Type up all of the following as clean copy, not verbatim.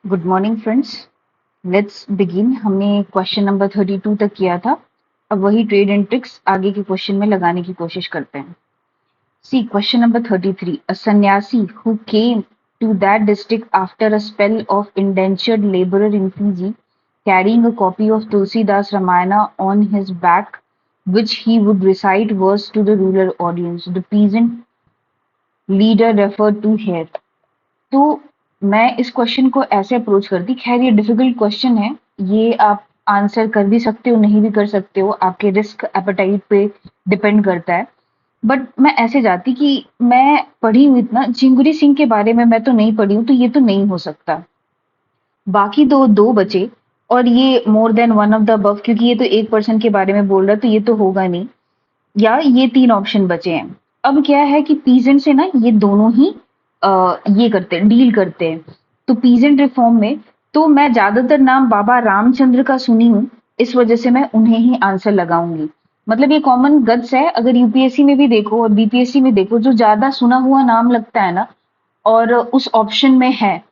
Good morning friends. Let's begin. हमने question number 32 तक किया था। अब वही ट्रेड एंड ट्रिक्स आगे के क्वेश्चन में लगाने की कोशिश करते हैं। सी question number 33। A sanyasi who came to that district after a spell of indentured labourer in Fiji carrying a copy of Tulsidas Ramayana on his back, which he would recite verse to the rural audience. The peasant leader referred to here. तो मैं इस question को ऐसे approach करती। खैर ये difficult question है। ये आप आंसर कर भी सकते हो, नहीं भी कर सकते हो, आपके रिस्क एपेटाइट पे डिपेंड करता है। बट मैं ऐसे जाती कि मैं पढ़ी हूँ इतना, चिंगुरी सिंह के बारे में मैं तो नहीं पढ़ी हूँ, तो ये तो नहीं हो सकता। बाकी दो दो बचे, और ये मोर than one of the above, क्योंकि ये तो एक पर्सन के बारे में बोल रहा है, तो ये तो होगा नहीं। या ये तीन ऑप्शन बचे हैं। अब क्या है कि पीजेंट से ना ये दोनों ही ये करते हैं, डील करते हैं। तो पीजेंट रिफॉर्म में तो मैं ज्यादातर नाम बाबा रामचंद्र का सुनी हूँ, इस वजह से मैं उन्हें ही आंसर लगाऊंगी। मतलब ये कॉमन गट्स है। अगर यूपीएससी में भी देखो और बीपीएससी में देखो, जो ज्यादा सुना हुआ नाम लगता है ना और उस ऑप्शन में है,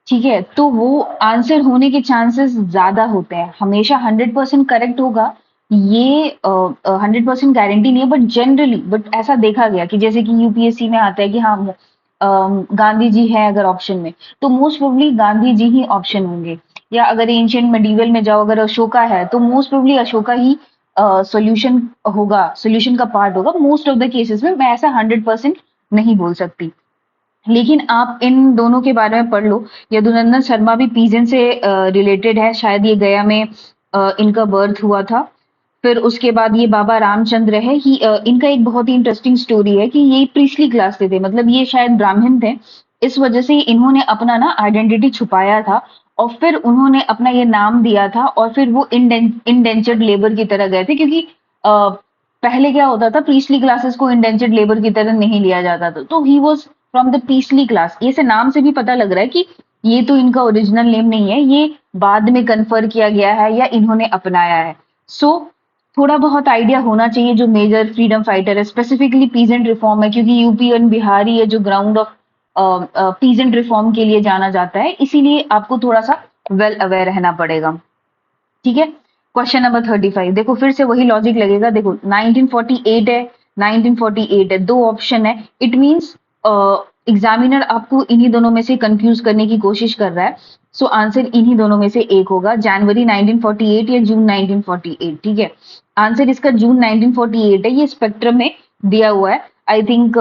ठीक है, तो वो आंसर होने के चांसेस ज्यादा होते हैं। हमेशा 100% करेक्ट होगा ये 100% गारंटी नहीं है, बट जनरली बट ऐसा देखा गया कि जैसे कि यूपीएससी में आता है कि हाँ गांधी जी है अगर ऑप्शन में, तो मोस्ट प्रोबेबली गांधी जी ही ऑप्शन होंगे। या अगर एंशियंट मेडिवल में जाओ, अगर अशोका है तो मोस्ट प्रोबेबली अशोका ही सॉल्यूशन होगा, सॉल्यूशन का पार्ट होगा मोस्ट ऑफ द केसेस में। मैं ऐसा 100% नहीं बोल सकती, लेकिन आप इन दोनों के बारे में पढ़ लो। यदुनंदन शर्मा भी पीजन से रिलेटेड है, शायद ये गया में इनका बर्थ हुआ था। फिर उसके बाद ये बाबा रामचंद्र है ही, इनका एक बहुत ही इंटरेस्टिंग स्टोरी है कि ये प्रीस्टली क्लास से थे, मतलब ये शायद ब्राह्मण थे। इस वजह से इन्होंने अपना ना आइडेंटिटी छुपाया था, और फिर उन्होंने अपना ये नाम दिया था, और फिर वो इंडेंचर्ड लेबर की तरह गए थे, क्योंकि पहले क्या होता था, प्रीस्टली क्लासेस को इंडेंचर्ड लेबर की तरह नहीं लिया जाता था। तो he was from the priestly class. ये से नाम से भी पता लग रहा है कि ये तो इनका ओरिजिनल नेम नहीं है, ये बाद में कन्फर किया गया है या इन्होंने अपनाया है। सो थोड़ा बहुत आइडिया होना चाहिए जो मेजर फ्रीडम फाइटर है, स्पेसिफिकली पीजेंट रिफॉर्म है, क्योंकि यूपी और बिहार ही है जो ग्राउंड ऑफ पीजेंट रिफॉर्म के लिए जाना जाता है, इसीलिए आपको थोड़ा सा वेल अवेयर रहना पड़ेगा। ठीक है। Question number 35। देखो फिर से वही लॉजिक लगेगा। देखो 1948 है, 1948 है, दो ऑप्शन है। इट मींस एग्जामिनर आपको इन्हीं दोनों में से कंफ्यूज करने की कोशिश कर रहा है। सो आंसर इन्हीं दोनों में से एक होगा, जनवरी 1948 या जून 1948। ठीक है, आंसर इसका जून 1948 है। ये स्पेक्ट्रम में दिया हुआ है। आई थिंक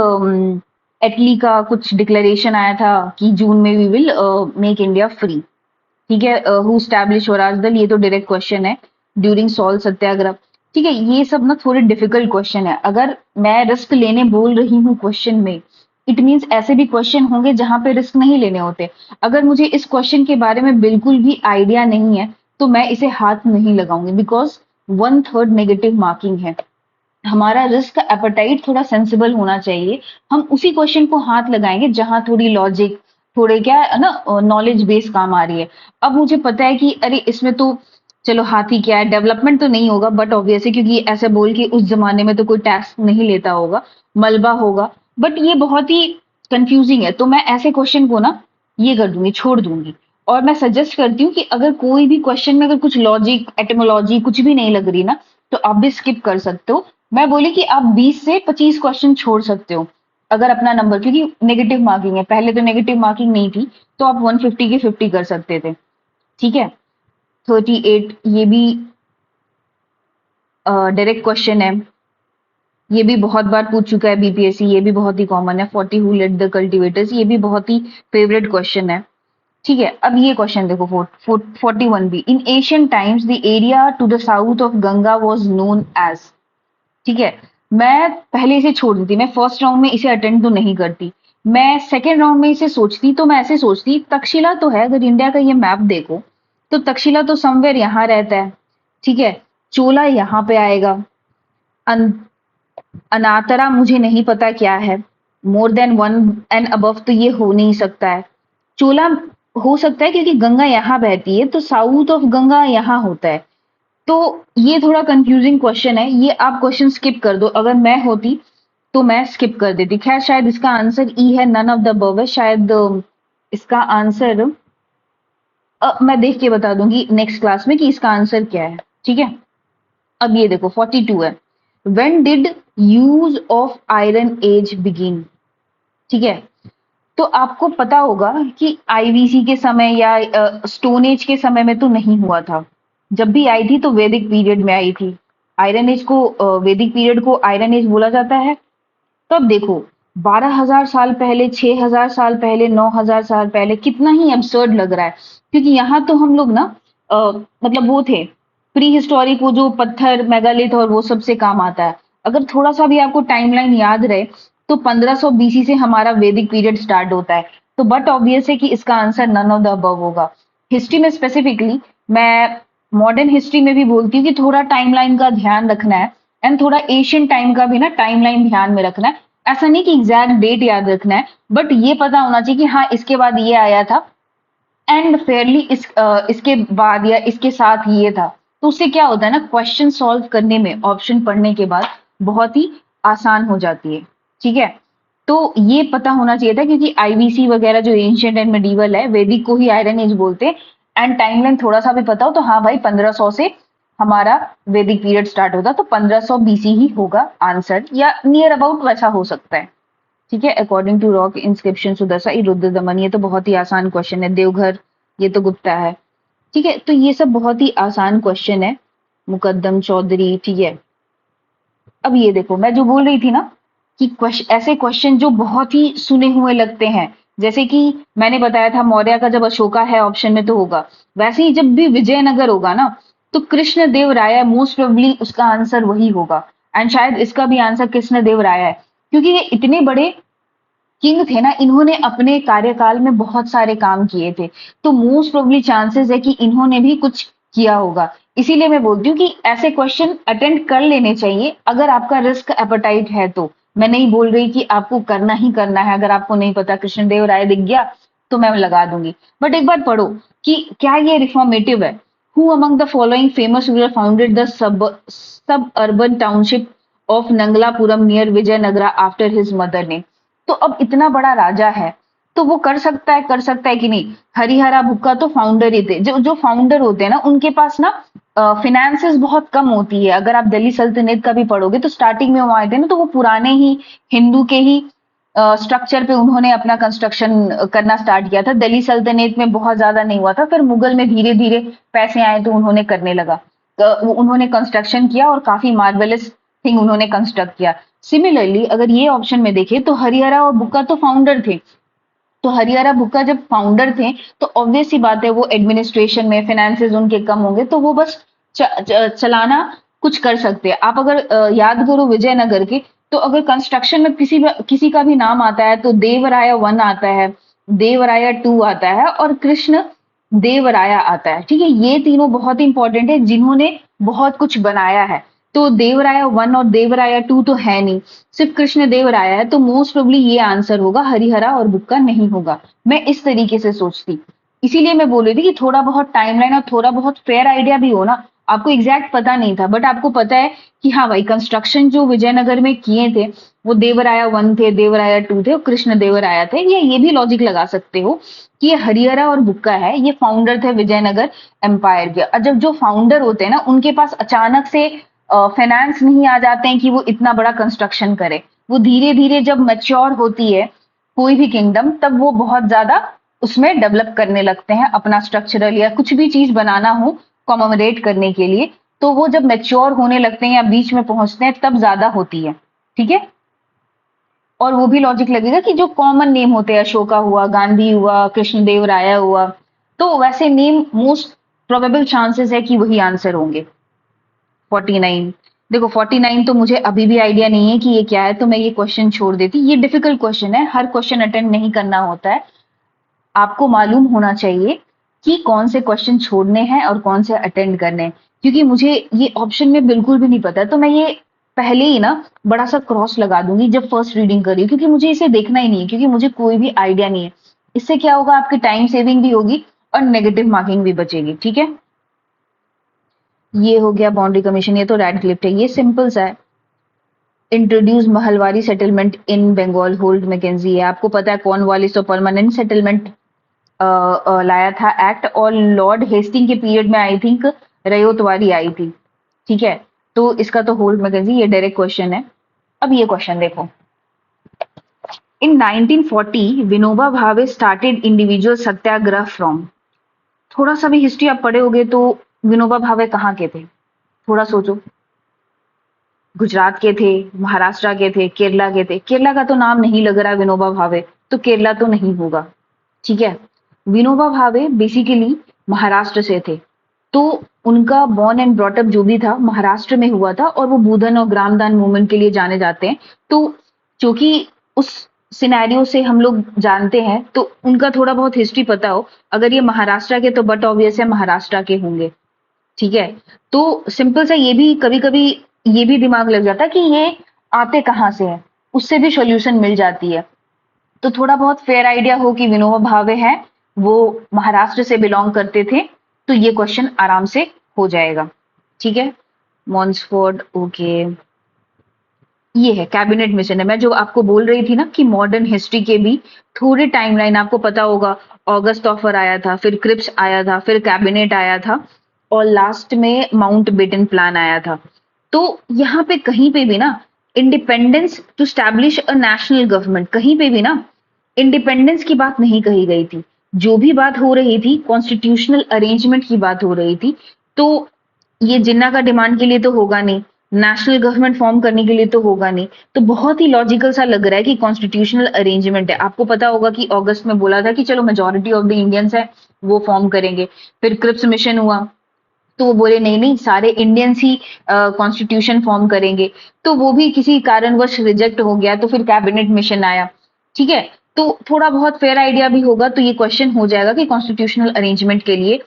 एटली का कुछ डिक्लेरेशन आया था कि जून में we will make India free. ठीक है। हु स्टैब्लिश स्वराज दल, ये तो डायरेक्ट क्वेश्चन है। During salt Satyagraha. ठीक है, ये सब ना थोड़े डिफिकल्ट क्वेश्चन है। अगर मैं रिस्क लेने बोल रही हूँ क्वेश्चन में, इट मीन्स ऐसे भी क्वेश्चन होंगे जहां पे रिस्क नहीं लेने होते। अगर मुझे इस क्वेश्चन के बारे में बिल्कुल भी आइडिया नहीं है, तो मैं इसे हाथ नहीं लगाऊंगी, बिकॉज 1/3 नेगेटिव मार्किंग है। हमारा रिस्क एपेटाइट थोड़ा सेंसिबल होना चाहिए। हम उसी क्वेश्चन को हाथ लगाएंगे जहां थोड़ी लॉजिक, थोड़े क्या है ना, नॉलेज बेस काम आ रही है। अब मुझे पता है कि अरे इसमें तो चलो हाथी क्या है, डेवलपमेंट तो नहीं होगा, बट ऑब्वियसली क्योंकि ऐसे बोल के उस जमाने में तो कोई टैक्स नहीं लेता होगा, मलबा होगा। बट ये बहुत ही कंफ्यूजिंग है, तो मैं ऐसे क्वेश्चन को ना ये कर दूंगी, छोड़ दूंगी। और मैं सजेस्ट करती हूँ कि अगर कोई भी क्वेश्चन में अगर कुछ लॉजिक, एटमोलॉजी कुछ भी नहीं लग रही ना, तो आप भी स्किप कर सकते हो। मैं बोली कि आप 20 से 25 क्वेश्चन छोड़ सकते हो अगर अपना नंबर, क्योंकि नेगेटिव मार्किंग है, पहले तो नेगेटिव मार्किंग नहीं थी, तो आप 150 के 50 कर सकते थे। ठीक है। 38 ये भी डायरेक्ट क्वेश्चन है। ये भी बहुत बार पूछ चुका है बीपीएससी, ये भी बहुत ही कॉमन है। 40 हु लेट द कल्टिवेटर्स, ये भी बहुत ही फेवरेट क्वेश्चन है। ठीक है। अब ये क्वेश्चन देखो 41 भी। In ancient times the area to the south of Ganga was known as. ठीक है। मैं पहले इसे छोड़ देती, मैं फर्स्ट राउंड में इसे अटेंड तो नहीं करती। मैं सेकेंड राउंड में इसे सोचती, तो मैं ऐसे सोचती, तक्षशिला तो है, अगर इंडिया का ये मैप देखो तो तक्षशिला तो समवेयर यहाँ रहता है। ठीक है। चोला यहाँ पे आएगा। अन, अनातरा मुझे नहीं पता क्या है। More than one and above तो ये हो नहीं सकता है। चोला हो सकता है क्योंकि गंगा यहाँ बहती है, तो साउथ ऑफ गंगा यहाँ होता है। तो ये थोड़ा कंफ्यूजिंग क्वेश्चन है, ये आप क्वेश्चन स्किप कर दो। अगर मैं होती तो मैं स्किप कर देती। खैर शायद इसका आंसर ई है, नन ऑफ द अबव है शायद। इसका आंसर मैं देख के बता दूंगी नेक्स्ट क्लास में कि इसका आंसर क्या है, ठीक है। अब ये देखो 42 है, when did use of iron age begin, ठीक है। तो आपको पता होगा कि आईवीसी के समय या स्टोन एज के समय में तो नहीं हुआ था। जब भी आई थी तो वैदिक पीरियड में आई थी। आयरन एज को वैदिक पीरियड को आयरन एज बोला जाता है। तो अब देखो 12,000 साल पहले, 6,000 साल पहले, 9,000 साल पहले, कितना ही एब्सर्ड लग रहा है। क्योंकि यहाँ तो हम लोग ना मतलब वो थे प्री हिस्टोरिक, वो जो पत्थर मेगालिथ और वो सब से काम आता है। अगर थोड़ा सा भी आपको टाइमलाइन याद रहे तो 1500 बीसी से हमारा वैदिक पीरियड स्टार्ट होता है। तो बट ऑब्वियस है कि इसका answer none of the above होगा। हिस्ट्री में स्पेसिफिकली, मैं मॉडर्न हिस्ट्री में भी बोलती हूँ कि थोड़ा टाइमलाइन का ध्यान रखना है, एंड थोड़ा एशियन टाइम का भी ना टाइमलाइन ध्यान में रखना है। ऐसा नहीं कि एग्जैक्ट डेट याद रखना है, बट ये पता होना चाहिए कि हाँ इसके बाद ये आया था, एंड फेयरली इसके बाद या इसके साथ ये था। तो उससे क्या होता है ना, क्वेश्चन सॉल्व करने में ऑप्शन पढ़ने के बाद बहुत ही आसान हो जाती है, ठीक है। तो ये पता होना चाहिए था, क्योंकि आईवीसी वगैरह जो एंशियंट एंड मेडिवल है, वैदिक को ही आयरन एज बोलते हैं। एंड टाइमलाइन थोड़ा सा भी पता हो तो हाँ भाई 1500 से हमारा वैदिक पीरियड स्टार्ट होता, तो 1500 बीसी ही होगा आंसर, या नियर अबाउट वैसा हो सकता है, ठीक है। According to rock inscription Sudarshana Rudradaman, ये तो बहुत ही आसान क्वेश्चन है। देवघर, ये तो गुप्ता है, ठीक है। तो ये सब बहुत ही आसान क्वेश्चन है। मुकद्दम चौधरी, ठीक है। अब ये देखो मैं जो बोल रही थी ना कि ऐसे क्वेश्चन जो बहुत ही सुने हुए लगते हैं, जैसे कि मैंने बताया था मौर्य का जब अशोका है ऑप्शन में तो होगा, वैसे ही जब भी विजयनगर होगा ना तो कृष्ण देव राय मोस्ट प्रोबेबली उसका आंसर वही होगा। एंड शायद इसका भी आंसर कृष्ण देव राय है, क्योंकि ये इतने बड़े किंग थे ना, इन्होंने अपने कार्यकाल में बहुत सारे काम किए थे। तो मोस्ट प्रोबेबली चांसेस है कि इन्होंने भी कुछ किया होगा। इसीलिए मैं बोलती हूँ कि ऐसे क्वेश्चन अटेंड कर लेने चाहिए अगर आपका रिस्क एपेटाइट है तो। मैं नहीं बोल रही कि आपको करना ही करना है। अगर आपको नहीं पता कृष्णदेव राय दिख गया तो मैं लगा दूंगी, बट एक बार पढ़ो कि क्या ये रिफॉर्मेटिव है। Who among the following famous ruler founded the suburban township of Nagalapuram near Vijayanagara after his mother name. तो अब इतना बड़ा राजा है तो वो कर सकता है कि नहीं। हरिहरा बुक्का तो फाउंडर ही थे। जो जो फाउंडर होते हैं ना उनके पास ना फिनेंसेस बहुत कम होती है। अगर आप दिल्ली सल्तनत का भी पढ़ोगे तो स्टार्टिंग में वो आए थे ना, तो वो पुराने ही हिंदू के ही स्ट्रक्चर पे उन्होंने अपना कंस्ट्रक्शन करना स्टार्ट किया था। दिल्ली सल्तनत में बहुत ज्यादा नहीं हुआ था, फिर मुगल में धीरे धीरे पैसे आए तो उन्होंने करने लगा। उन्होंने कंस्ट्रक्शन किया और काफी मार्वेलस थिंग उन्होंने कंस्ट्रक्ट किया। सिमिलरली अगर ये ऑप्शन में देखें तो हरिहरा और बुक्का तो फाउंडर थे। तो हरिहरा बुक्का जब फाउंडर थे तो ऑब्वियस सी बात है वो एडमिनिस्ट्रेशन में फिनेंसेस उनके कम होंगे, तो वो बस चलाना कुछ कर सकते हैं। आप अगर याद करो विजयनगर के, तो अगर कंस्ट्रक्शन में किसी का भी नाम आता है तो देवराया 1 आता है, देवराया 2 आता है और कृष्ण देवराया आता है, ठीक है। ये तीनों बहुत इंपॉर्टेंट है जिन्होंने बहुत कुछ बनाया है। तो देवराया 1 और देवराया 2 तो है नहीं, सिर्फ कृष्ण देव राय है। तो मोस्ट प्रोबेबली ये आंसर होगा, हरिहरा और बुक्का नहीं होगा। मैं इस तरीके से सोचती, इसीलिए मैं बोल रही थी कि थोड़ा बहुत टाइमलाइन और थोड़ा बहुत फेयर आइडिया भी हो ना। आपको एग्जैक्ट पता नहीं था बट आपको पता है कि हाँ भाई कंस्ट्रक्शन जो विजयनगर में किए थे वो देवराया 1 थे, देवराया 2 थे और कृष्ण देवराया थे। ये भी लॉजिक लगा सकते हो कि ये हरिहरा और बुक्का है, ये फाउंडर थे विजयनगर एम्पायर के। और जब जो फाउंडर होते हैं ना उनके पास अचानक से फाइनेंस नहीं आ जाते हैं कि वो इतना बड़ा कंस्ट्रक्शन करे। वो धीरे धीरे जब मैच्योर होती है कोई भी किंगडम, तब वो बहुत ज्यादा उसमें डेवलप करने लगते हैं अपना स्ट्रक्चरल या कुछ भी चीज बनाना हो कॉमोमोडेट करने के लिए। तो वो जब मैच्योर होने लगते हैं या बीच में पहुंचते हैं तब ज्यादा होती है, ठीक है। और वो भी लॉजिक लगेगा कि जो कॉमन नेम होते हैं, अशोका हुआ, गांधी हुआ, कृष्णदेव राय हुआ, तो वैसे नेम मोस्ट प्रोबेबल चांसेस है कि वही आंसर होंगे। 49, देखो 49 तो मुझे अभी भी आइडिया नहीं है कि ये क्या है, तो मैं ये क्वेश्चन छोड़ देती। ये डिफिकल्ट क्वेश्चन है, हर क्वेश्चन अटेंड नहीं करना होता है। आपको मालूम होना चाहिए कि कौन से क्वेश्चन छोड़ने हैं और कौन से अटेंड करने हैं। क्योंकि मुझे ये ऑप्शन में बिल्कुल भी नहीं पता है तो मैं ये पहले ही ना बड़ा सा क्रॉस लगा दूंगी जब फर्स्ट रीडिंग कर रही हूँ, क्योंकि मुझे इसे देखना ही नहीं है, क्योंकि मुझे कोई भी आइडिया नहीं है। इससे क्या होगा, आपकी टाइम सेविंग भी होगी और नेगेटिव मार्किंग भी बचेगी, ठीक है। ये हो गया बाउंड्री कमीशन, ये तो रैडक्लिफ है, ये सिंपल सा है। Introduce Mahalwari settlement in Bengal, Holt Mackenzie है। आपको पता है कॉर्नवालिस और परमानेंट सेटलमेंट लाया था एक्ट, और लॉर्ड हेस्टिंग के पीरियड में आई थिंक रयोत वाली आई थी। ठीक है, तो इसका तो होल्ड मैगजीन, ये डायरेक्ट क्वेश्चन है। अब ये क्वेश्चन देखो, इन 1940 Vinoba Bhave started individual Satyagraha from. थोड़ा सा भी हिस्ट्री आप पढ़े होगे तो विनोबा भावे कहाँ के थे, थोड़ा सोचो। गुजरात के थे, महाराष्ट्र के थे, केरला के थे। केरला का तो नाम नहीं लग रहा है विनोबा भावे, तो केरला तो नहीं होगा। ठीक है, विनोबा भावे बेसिकली महाराष्ट्र से थे, तो उनका बॉर्न एंड ब्रॉटअप जो भी था महाराष्ट्र में हुआ था, और वो बूधन और ग्रामदान मूवमेंट के लिए जाने जाते हैं। तो क्योंकि उस सिनेरियो से हम लोग जानते हैं, तो उनका थोड़ा बहुत हिस्ट्री पता हो। अगर ये महाराष्ट्र के तो बट ऑब्वियस है महाराष्ट्र के होंगे। ठीक है, तो सिंपल सा ये भी कभी कभी ये भी दिमाग लग जाता है कि ये आते कहाँ से है, उससे भी सॉल्यूशन मिल जाती है। तो थोड़ा बहुत फेयर आइडिया हो कि विनोबा भावे हैं, वो महाराष्ट्र से बिलोंग करते थे, तो ये क्वेश्चन आराम से हो जाएगा। ठीक है, मॉन्सफोर्ड, ओके। ये है कैबिनेट मिशन है, मैं जो आपको बोल रही थी ना कि मॉडर्न हिस्ट्री के भी थोड़े टाइमलाइन आपको पता होगा। ऑगस्ट ऑफर आया था, फिर क्रिप्स आया था, फिर कैबिनेट आया था, और लास्ट में माउंट बेटन प्लान आया था। तो यहाँ पे कहीं पे भी ना independence to establish a national government, कहीं पे भी ना इंडिपेंडेंस की बात नहीं कही गई थी। जो भी बात हो रही थी कॉन्स्टिट्यूशनल अरेंजमेंट की बात हो रही थी। तो ये जिन्ना का डिमांड के लिए तो होगा नहीं, नेशनल गवर्नमेंट फॉर्म करने के लिए तो होगा नहीं। तो बहुत ही लॉजिकल सा लग रहा है कि कॉन्स्टिट्यूशनल अरेंजमेंट है। आपको पता होगा कि अगस्त में बोला था कि चलो मेजोरिटी ऑफ द इंडियंस है वो फॉर्म करेंगे। फिर क्रिप्स मिशन हुआ, तो वो बोले नहीं नहीं सारे इंडियंस ही कॉन्स्टिट्यूशन फॉर्म करेंगे। तो वो भी किसी कारणवश रिजेक्ट हो गया, तो फिर कैबिनेट मिशन आया। ठीक है, तो थोड़ा बहुत फेयर आइडिया भी होगा, तो ये क्वेश्चन हो जाएगा कि कॉन्स्टिट्यूशनल अरेंजमेंट के लिए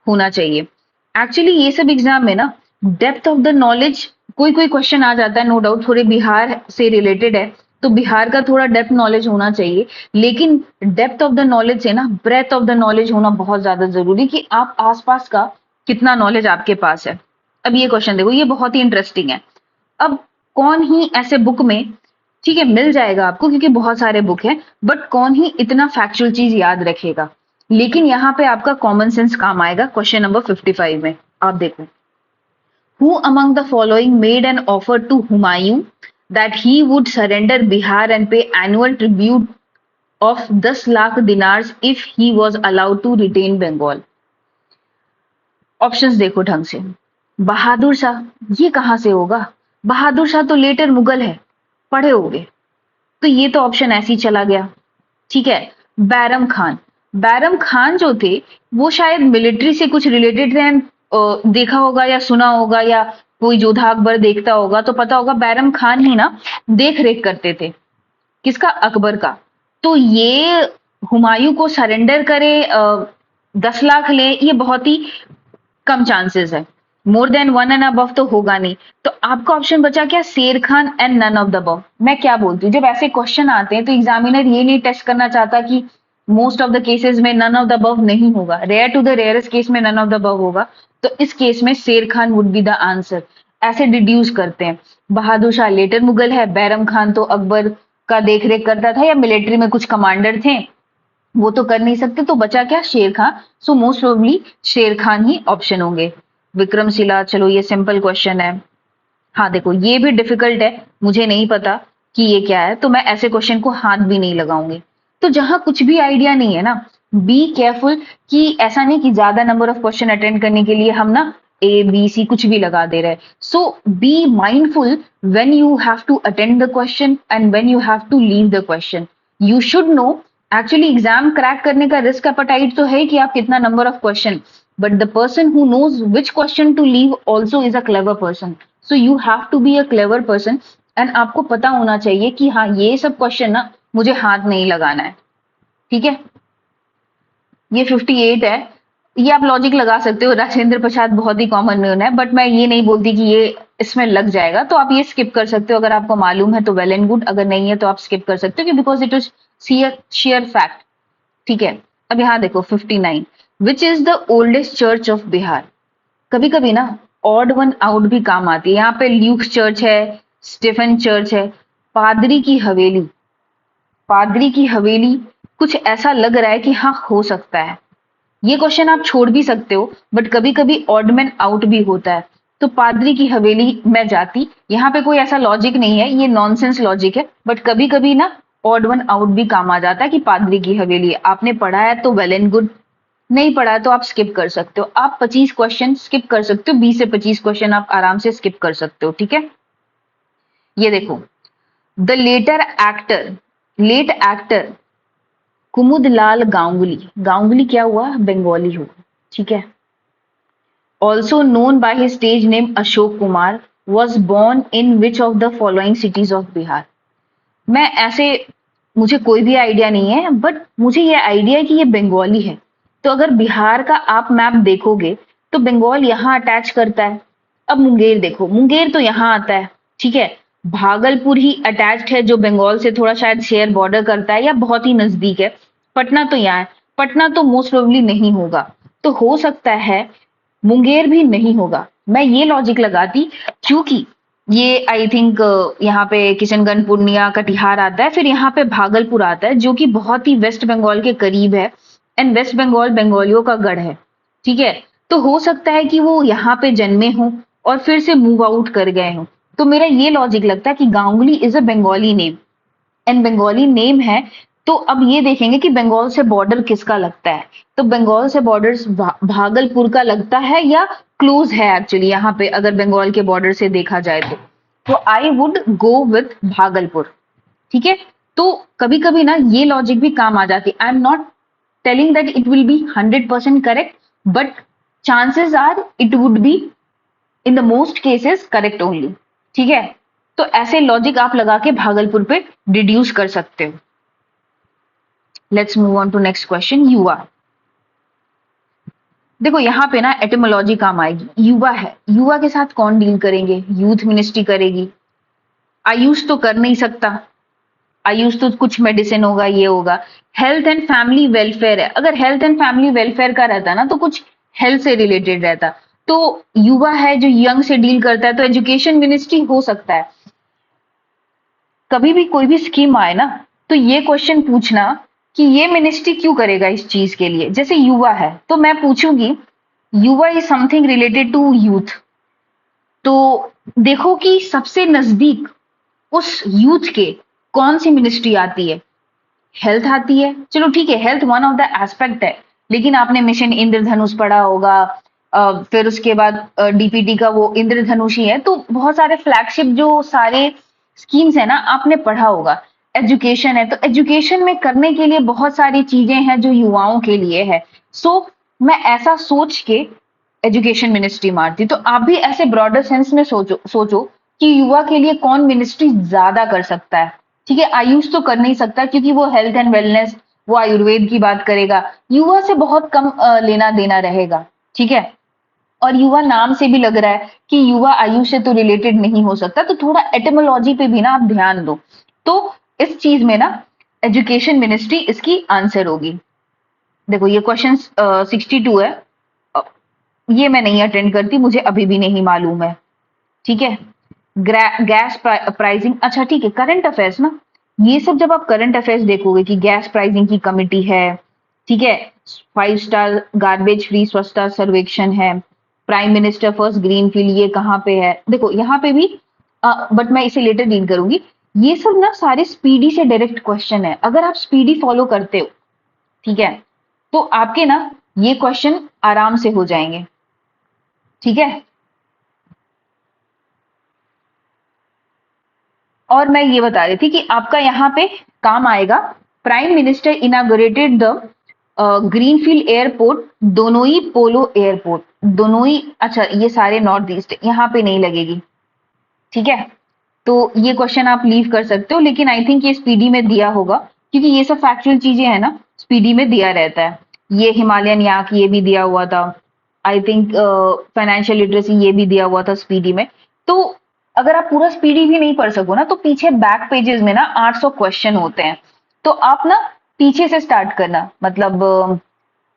होना चाहिए। एक्चुअली ये सब एग्जाम में ना डेप्थ ऑफ द नॉलेज कोई कोई क्वेश्चन आ जाता है, नो डाउट थोड़े बिहार से रिलेटेड है, तो बिहार का थोड़ा डेप्थ नॉलेज होना चाहिए। लेकिन डेप्थ ऑफ द नॉलेज से ना ब्रेथ ऑफ द नॉलेज होना बहुत ज्यादा जरूरी, कि आप आसपास का कितना नॉलेज आपके पास है। अब ये क्वेश्चन देखो, ये बहुत ही इंटरेस्टिंग है। अब कौन ही ऐसे बुक में, ठीक है मिल जाएगा आपको क्योंकि बहुत सारे बुक हैं, बट कौन ही इतना फैक्चुअल चीज याद रखेगा। लेकिन यहाँ पे आपका कॉमन सेंस काम आएगा। क्वेश्चन नंबर 55 में आप देखो, who among the following made an offer to Humayun that he would surrender Bihar and pay annual tribute of 10 lakh dinars if he was allowed to retain Bengal. Options देखो ढंग से। बहादुर शाह, ये कहां से होगा? बहादुर शाह तो लेटर मुगल है, पढ़े होगे, तो ये तो ऑप्शन ऐसे ही चला गया। ठीक है, बैरम खान, बैरम खान जो थे वो शायद मिलिट्री से कुछ रिलेटेड थे। देखा होगा या सुना होगा, या कोई जोधा अकबर देखता होगा तो पता होगा बैरम खान ही ना देख रेख करते थे किसका, अकबर का। तो ये हुमायूं को सरेंडर करे 10 लाख ले, ये बहुत ही कम चांसेस है। More than one and above तो होगा नहीं। तो आपका ऑप्शन बचा क्या, Sher Khan and none of the above. मैं क्या बोलती हूँ, जब ऐसे क्वेश्चन आते हैं तो एग्जामिनर ये नहीं टेस्ट करना चाहता कि मोस्ट ऑफ द केसेस में नन ऑफ द अबव नहीं होगा, rare to the rarest case में नन ऑफ द अबव होगा। तो इस केस में Sher Khan would be the answer, ऐसे डिड्यूस करते हैं। बहादुर शाह लेटर मुगल है, बैरम खान तो अकबर का देख रेख करता था या मिलिट्री में कुछ कमांडर थे, वो तो कर नहीं सकते। तो बचा क्या, Sher Khan. So most probably शेर खान ही ऑप्शन होंगे। विक्रमशिला, चलो ये सिंपल क्वेश्चन है। हाँ देखो ये भी डिफिकल्ट है, मुझे नहीं पता कि ये क्या है, तो मैं ऐसे क्वेश्चन को हाथ भी नहीं लगाऊंगी। तो जहां कुछ भी आइडिया नहीं है ना, बी केयरफुल कि ऐसा नहीं कि ज्यादा नंबर ऑफ क्वेश्चन अटेंड करने के लिए हम ना ए बी सी कुछ भी लगा दे रहे। So be mindful when you have to attend the question and when you have to leave the question. You should know, actually exam crack करने का रिस्क एपेटाइट तो है कि आप कितना number of question, but the person who knows which question to leave also is a clever person. So you have to be a clever person and आपको पता होना चाहिए कि हाँ ये सब क्वेश्चन ना मुझे हाथ नहीं लगाना है। ठीक है, ये 58 है, ये आप लॉजिक लगा सकते हो। राजेंद्र प्रसाद बहुत ही कॉमन नेम है, बट मैं ये नहीं बोलती कि ये इसमें लग जाएगा, तो आप ये स्किप कर सकते हो। अगर आपको मालूम है तो वेल एंड गुड, अगर नहीं है तो आप स्किप कर सकते हो because it is share fact. ठीक है, अब यहाँ देखो 59, which is the oldest church of Bihar. कभी कभी ना ऑड वन आउट भी काम आती है। यहाँ पे ल्यूक चर्च है, स्टीफन चर्च है, पादरी की हवेली, पादरी की हवेली कुछ ऐसा लग रहा है कि हाँ हो सकता है। ये क्वेश्चन आप छोड़ भी सकते हो, बट कभी कभी ऑड मैन आउट भी होता है। तो पादरी की हवेली में जाती, यहाँ पे कोई ऐसा लॉजिक नहीं है, ये नॉनसेंस लॉजिक है, बट कभी कभी ना ऑड वन आउट भी काम आ जाता है कि पादरी की हवेली है। आपने पढ़ा है तो वेल एंड गुड, नहीं पढ़ा है तो आप स्किप कर सकते हो। आप 25 क्वेश्चन स्किप कर सकते हो, 20 से 25 क्वेश्चन आप आराम से स्किप कर सकते हो, ठीक है। ये देखो, the late actor Kumudlal Ganguly, Ganguly क्या हुआ, बंगाली हुआ, ठीक है। Also known by his stage name Ashok Kumar, was born in which of the following cities of Bihar. मैं ऐसे, मुझे कोई भी आइडिया नहीं है, बट मुझे ये आइडिया है कि ये बंगाली है। तो अगर बिहार का आप मैप देखोगे तो बंगाल यहाँ अटैच करता है। अब मुंगेर देखो, मुंगेर तो यहाँ आता है, ठीक है। भागलपुर ही अटैच्ड है, जो बंगाल से थोड़ा शायद शेयर बॉर्डर करता है या बहुत ही नजदीक है। पटना तो यहाँ है, पटना तो मोस्ट प्रोबेबली नहीं होगा, तो हो सकता है मुंगेर भी नहीं होगा। मैं ये लॉजिक लगाती, क्योंकि ये आई थिंक यहाँ पे किशनगंज, पूर्णिया, कटिहार आता है, फिर यहाँ पे भागलपुर आता है, जो कि बहुत ही वेस्ट बंगाल के करीब है, एंड वेस्ट बंगाल बंगालियों का गढ़ है, ठीक है। तो हो सकता है कि वो यहाँ पे जन्मे हों और फिर से मूव आउट कर गए हों। तो मेरा ये लॉजिक लगता है कि Ganguly is a Bengali name, and Bengali name है। तो अब ये देखेंगे कि बंगाल से बॉर्डर किसका लगता है। तो बंगाल से बॉर्डर भागलपुर का लगता है या क्लोज है एक्चुअली यहाँ पे, अगर बंगाल के बॉर्डर से देखा जाए तो I would go with Bhagalpur, ठीक है। तो कभी कभी ना ये लॉजिक भी काम आ जाती है। I am not telling that it will be 100% correct, but chances are it would be in the most cases correct only, ठीक है। तो ऐसे लॉजिक आप लगा के भागलपुर पे डिड्यूस कर सकते हो। Let's move on to next question, युवा। देखो यहाँ पे ना एटिमोलॉजी काम आएगी, युवा है, युवा के साथ कौन डील करेंगे, यूथ मिनिस्ट्री करेगी। आयुष तो कर नहीं सकता, आयुष तो कुछ मेडिसिन होगा, ये होगा। हेल्थ एंड फैमिली वेलफेयर है, अगर हेल्थ एंड फैमिली वेलफेयर का रहता ना तो कुछ हेल्थ से रिलेटेड रहता। तो युवा है जो यंग से डील करता है, तो एजुकेशन मिनिस्ट्री हो सकता है। कभी भी कोई भी स्कीम आए ना, तो ये क्वेश्चन पूछना कि ये मिनिस्ट्री क्यों करेगा इस चीज के लिए। जैसे युवा है तो मैं पूछूंगी युवा is something related to youth, तो देखो कि सबसे नजदीक उस यूथ के कौन सी मिनिस्ट्री आती है। हेल्थ आती है, चलो ठीक है, health one of the aspect है, लेकिन आपने मिशन इंद्रधनुष पढ़ा होगा, फिर उसके बाद डीपीटी का वो इंद्रधनुष ही है। तो बहुत सारे फ्लैगशिप जो सारे स्कीम्स है ना, आपने पढ़ा होगा। एजुकेशन है, तो एजुकेशन में करने के लिए बहुत सारी चीजें हैं जो युवाओं के लिए है। सो मैं ऐसा सोच के एजुकेशन मिनिस्ट्री मारती। तो आप भी ऐसे ब्रॉडर सेंस में सोचो कि युवा के लिए कौन मिनिस्ट्री ज्यादा कर सकता है, ठीक है। आयुष तो कर नहीं सकता क्योंकि वो हेल्थ एंड वेलनेस, वो आयुर्वेद की बात करेगा, युवा से बहुत कम लेना देना रहेगा, ठीक है। और युवा नाम से भी लग रहा है कि युवा आयुष से तो रिलेटेड नहीं हो सकता, तो थोड़ा एटिमोलॉजी पे भी ना आप ध्यान दो। तो इस चीज में ना एजुकेशन मिनिस्ट्री इसकी आंसर होगी। देखो ये क्वेश्चन 62 है, अ, ये मैं नहीं अटेंड करती, मुझे अभी भी नहीं मालूम है, ठीक है। गैस प्राइसिंग, अच्छा ठीक है, करंट अफेयर्स ना, ये सब जब आप करंट अफेयर्स देखोगे कि गैस प्राइसिंग की कमिटी है, ठीक है, 5 स्टार गार्बेज फ्री स्वच्छता सर्वेक्षण है, prime minister first green field, ये कहाँ पे है, देखो यहाँ पे भी, बट मैं इसे लेटर डील करूंगी। ये सब ना सारे स्पीडी से डायरेक्ट क्वेश्चन है, अगर आप स्पीडी फॉलो करते हो, ठीक है, तो आपके ना ये क्वेश्चन आराम से हो जाएंगे, ठीक है। और मैं ये बता रही थी कि आपका यहाँ पे काम आएगा, prime minister inaugurated the greenfield airport, Donyi Polo airport, Donyi, अच्छा ये सारे नॉर्थ ईस्ट, यहाँ पे नहीं लगेगी, ठीक है। तो ये क्वेश्चन आप लीव कर सकते हो, लेकिन आई थिंक ये स्पीडी में दिया होगा, क्योंकि ये सब फैक्चुअल चीजें हैं ना, स्पीडी में दिया रहता है। ये हिमालयन याक ये भी दिया हुआ था, आई थिंक फाइनेंशियल लिटरेसी ये भी दिया हुआ था स्पीडी में। तो अगर आप पूरा स्पीडी भी नहीं पढ़ सको ना, तो पीछे बैक पेजेस में ना 800 क्वेश्चन होते हैं। तो आप ना पीछे से स्टार्ट करना, मतलब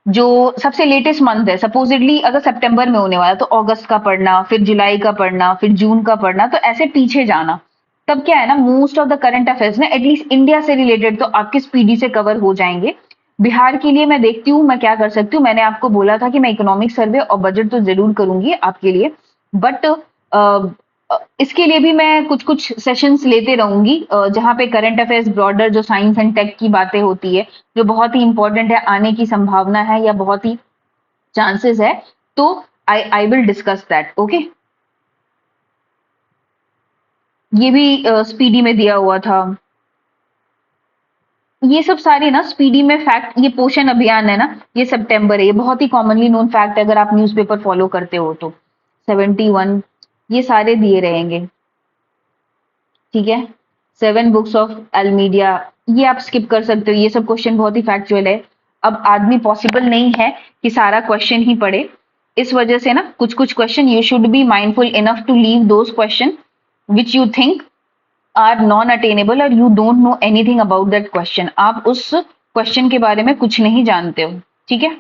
जो सबसे लेटेस्ट मंथ है, सपोजिटली अगर सितंबर में होने वाला तो अगस्त का पढ़ना, फिर जुलाई का पढ़ना, फिर जून का पढ़ना, तो ऐसे पीछे जाना, तब क्या है ना, most of the current affairs ना एटलीस्ट इंडिया से रिलेटेड तो आपके स्पीडी से कवर हो जाएंगे। बिहार के लिए मैं देखती हूँ मैं क्या कर सकती हूँ। मैंने आपको बोला था कि मैं इकोनॉमिक सर्वे और बजट तो जरूर करूंगी आपके लिए, बट इसके लिए भी मैं कुछ कुछ सेशंस लेते रहूंगी जहाँ पे करंट अफेयर्स ब्रॉडर जो साइंस एंड टेक की बातें होती है, जो बहुत ही इंपॉर्टेंट है, आने की संभावना है या बहुत ही चांसेस है, तो I will discuss that. Okay, ये भी स्पीडी में दिया हुआ था। ये सब सारे ना स्पीडी में फैक्ट, ये पोषण अभियान है ना, ये सितंबर है, ये बहुत ही कॉमनली नोन फैक्ट है अगर आप न्यूज़पेपर फॉलो करते हो तो। 71 ये सारे दिए रहेंगे, ठीक है। 7 बुक्स ऑफ एल्मीडिया, ये आप स्किप कर सकते हो, ये सब क्वेश्चन बहुत ही फैक्चुअल है। अब आदमी पॉसिबल नहीं है कि सारा क्वेश्चन ही पढ़े, इस वजह से ना कुछ कुछ question you should be mindful enough to leave those question which you think are non attainable और you don't know anything about that question, आप उस क्वेश्चन के बारे में कुछ नहीं जानते हो, ठीक है।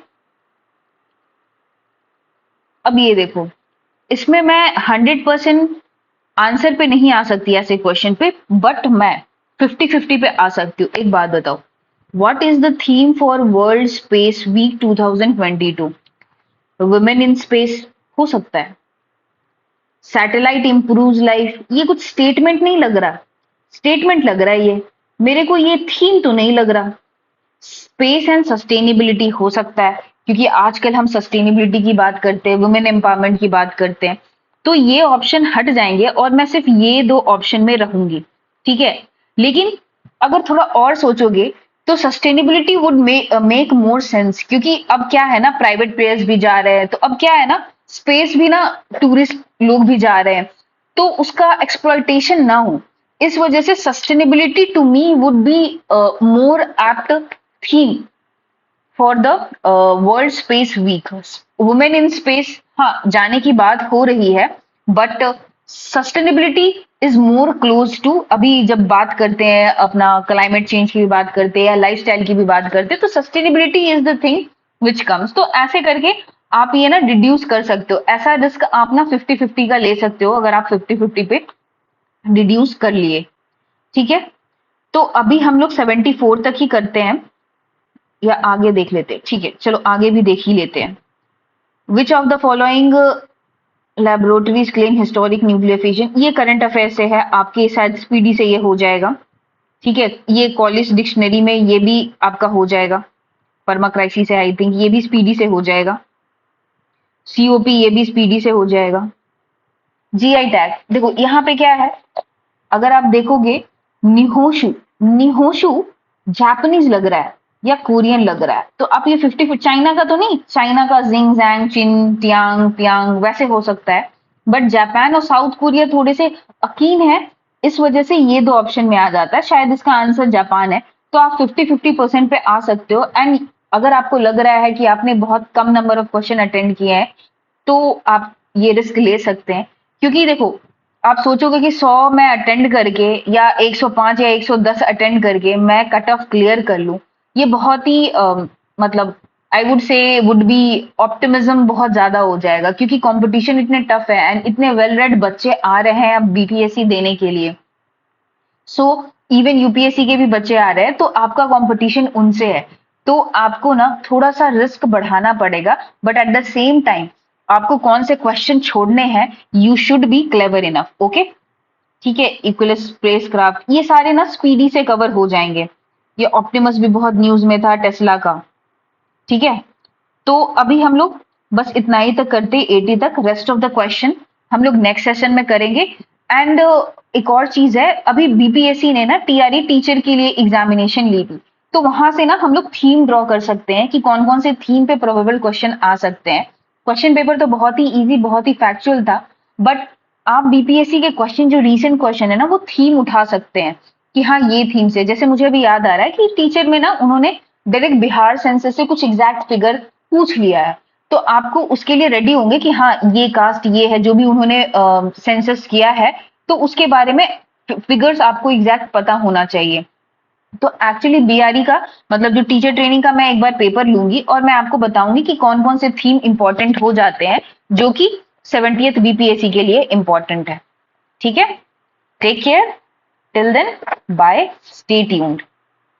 अब ये देखो, इसमें मैं 100% आंसर पे नहीं आ सकती ऐसे क्वेश्चन पे, बट मैं 50-50 पे आ सकती हूँ। एक बात बताओ, what is the theme for world space week 2022? Women in space हो सकता है, सैटेलाइट इंप्रूव्स लाइफ, ये कुछ स्टेटमेंट नहीं लग रहा, स्टेटमेंट लग रहा है ये, मेरे को ये थीम तो नहीं लग रहा। स्पेस एंड सस्टेनेबिलिटी हो सकता है, क्योंकि आजकल हम सस्टेनेबिलिटी की बात करते हैं, वुमेन एम्पावरमेंट की बात करते हैं, तो ये ऑप्शन हट जाएंगे और मैं सिर्फ ये दो ऑप्शन में रहूंगी, ठीक है। लेकिन अगर थोड़ा और सोचोगे तो sustainability would make more sense, क्योंकि अब क्या है ना, प्राइवेट प्लेयर्स भी जा रहे हैं, तो अब क्या है ना, स्पेस भी ना टूरिस्ट लोग भी जा रहे हैं, तो उसका एक्सप्लॉइटेशन ना हो, इस वजह से sustainability to me would be more apt theme for the world space week. Women in space, हाँ जाने की बात हो रही है, but sustainability is more close to, अभी जब बात करते हैं अपना क्लाइमेट चेंज की भी बात करते हैं या लाइफस्टाइल की भी बात करते हैं, तो sustainability is the thing which comes. तो ऐसे करके आप ये ना डिड्यूस कर सकते हो, ऐसा रिस्क आप ना 50-50 का ले सकते हो अगर आप 50-50 पे डिड्यूस कर लिए, ठीक है। तो अभी हम लोग 74 तक ही करते हैं या आगे देख लेते हैं, ठीक है, चलो आगे भी देख ही लेते हैं। Which of the following laboratories claim historic nuclear fission, ये करंट अफेयर से है, आपके शायद स्पीडी से ये हो जाएगा, ठीक है। ये कॉलेज डिक्शनरी में ये भी आपका हो जाएगा, परमा क्राइसिस है आई थिंक, ये भी स्पीडी से हो जाएगा। सीओपी ये भी स्पीडी से हो जाएगा। जीआई टैग, देखो यहाँ पे क्या है, अगर आप देखोगे निहोशु, निहोशु जापानीज लग रहा है या कोरियन लग रहा है, तो आप ये 50, चाइना का तो नहीं, चाइना का जिंग जैंग चिन टियांग पियांग वैसे हो सकता है, बट जापान और साउथ कोरिया थोड़े से अकीन है, इस वजह से ये दो ऑप्शन में आ जाता है, शायद इसका आंसर जापान है, तो आप 50-50% पे आ सकते हो। एंड अगर आपको लग रहा है कि आपने बहुत कम नंबर ऑफ क्वेश्चन अटेंड किए हैं, तो आप ये रिस्क ले सकते हैं, क्योंकि देखो आप सोचोगे कि 100 मैं अटेंड करके या 105 या 110 अटेंड करके मैं कट ऑफ क्लियर कर लूं, ये बहुत ही मतलब I would say would be optimism बहुत ज्यादा हो जाएगा, क्योंकि कंपटीशन इतने टफ है एंड इतने वेल रेड बच्चे आ रहे हैं अब बीपीएससी देने के लिए, सो इवन यूपीएससी के भी बच्चे आ रहे हैं, तो आपका कंपटीशन उनसे है, तो आपको ना थोड़ा सा रिस्क बढ़ाना पड़ेगा, but at the same time आपको कौन से क्वेश्चन छोड़ने हैं, you should be clever enough, okay, ठीक है। इक्वलिस स्पेस क्राफ्ट, ये सारे ना स्पीडी से कवर हो जाएंगे, ये ऑप्टिमस भी बहुत न्यूज में था टेस्ला का, ठीक है। तो अभी हम लोग बस इतना ही तक करते, 80 तक, रेस्ट ऑफ द क्वेश्चन हम लोग नेक्स्ट सेशन में करेंगे। एंड एक और चीज है, अभी बीपीएससी ने ना टीआरई टीचर के लिए एग्जामिनेशन ली थी, तो वहां से ना हम लोग थीम ड्रॉ कर सकते हैं कि कौन कौन से थीम पे प्रोबेबल क्वेश्चन आ सकते हैं। क्वेश्चन पेपर तो बहुत ही इजी बहुत ही फैक्चुअल था, बट आप बीपीएससी के क्वेश्चन जो रीसेंट क्वेश्चन है ना, वो थीम उठा सकते हैं कि हाँ ये थीम से, जैसे मुझे अभी याद आ रहा है कि टीचर में ना उन्होंने डायरेक्ट बिहार सेंसस से कुछ एग्जैक्ट फिगर पूछ लिया है, तो आपको उसके लिए रेडी होंगे कि हाँ ये कास्ट ये है जो भी उन्होंने सेंसस किया है, तो उसके बारे में फिगर्स आपको एग्जैक्ट पता होना चाहिए। तो एक्चुअली बीआरई का मतलब जो टीचर ट्रेनिंग का मैं एक बार पेपर लूंगी और मैं आपको बताऊंगी कि कौन कौन से थीम इंपॉर्टेंट हो जाते हैं जो कि 70th बीपीएससी के लिए इंपॉर्टेंट है, ठीक है। Take care. Till then, bye. Stay tuned.